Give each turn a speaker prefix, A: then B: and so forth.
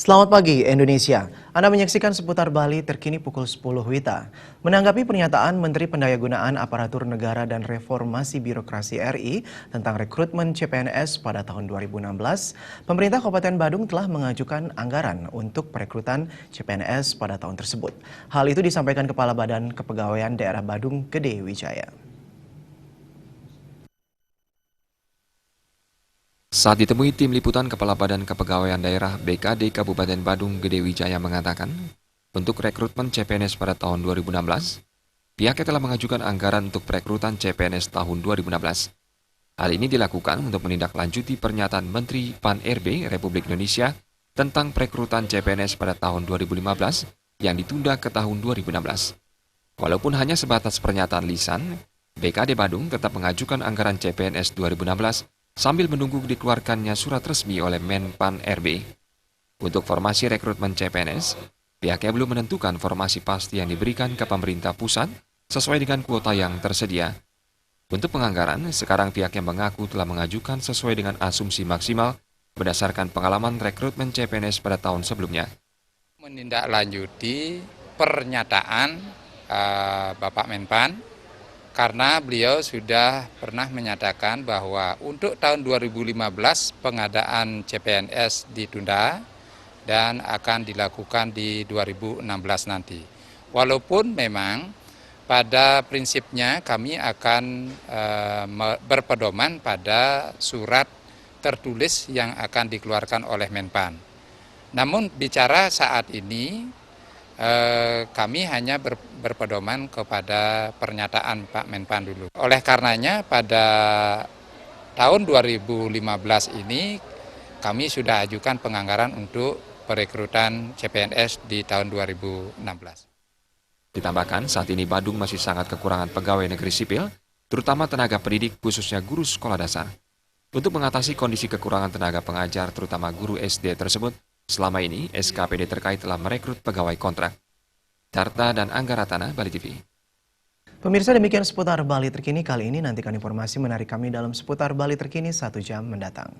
A: Selamat pagi Indonesia. Anda menyaksikan seputar Bali terkini pukul 10 WITA. Menanggapi pernyataan Menteri Pendayagunaan Aparatur Negara dan Reformasi Birokrasi RI tentang rekrutmen CPNS pada tahun 2016, pemerintah Kabupaten Badung telah mengajukan anggaran untuk perekrutan CPNS pada tahun tersebut. Hal itu disampaikan Kepala Badan Kepegawaian Daerah Badung Gede Wijaya.
B: Saat ditemui tim liputan, Kepala Badan Kepegawaian Daerah BKD Kabupaten Badung Gede Wijaya mengatakan, untuk rekrutmen CPNS pada tahun 2016, pihaknya telah mengajukan anggaran untuk perekrutan CPNS tahun 2016. Hal ini dilakukan untuk menindaklanjuti pernyataan Menteri PAN-RB Republik Indonesia tentang perekrutan CPNS pada tahun 2015 yang ditunda ke tahun 2016. Walaupun hanya sebatas pernyataan lisan, BKD Badung tetap mengajukan anggaran CPNS 2016 sambil menunggu dikeluarkannya surat resmi oleh Menpan RB. Untuk formasi rekrutmen CPNS, pihaknya belum menentukan formasi pasti yang diberikan ke pemerintah pusat sesuai dengan kuota yang tersedia. Untuk penganggaran, sekarang pihaknya mengaku telah mengajukan sesuai dengan asumsi maksimal berdasarkan pengalaman rekrutmen CPNS pada tahun sebelumnya.
C: Menindaklanjuti pernyataan Bapak Menpan, karena beliau sudah pernah menyatakan bahwa untuk tahun 2015 pengadaan CPNS ditunda dan akan dilakukan di 2016 nanti. Walaupun memang pada prinsipnya kami akan berpedoman pada surat tertulis yang akan dikeluarkan oleh Menpan. Namun bicara saat ini, kami hanya berpedoman kepada pernyataan Pak Menpan dulu. Oleh karenanya pada tahun 2015 ini kami sudah ajukan penganggaran untuk perekrutan CPNS di tahun 2016.
B: Ditambahkan, saat ini Badung masih sangat kekurangan pegawai negeri sipil, terutama tenaga pendidik khususnya guru sekolah dasar. Untuk mengatasi kondisi kekurangan tenaga pengajar terutama guru SD tersebut, selama ini, SKPD terkait telah merekrut pegawai kontrak. Darta dan Anggara Tanah, Bali TV.
A: Pemirsa, demikian seputar Bali terkini kali ini. Nantikan informasi menarik kami dalam seputar Bali terkini 1 jam mendatang.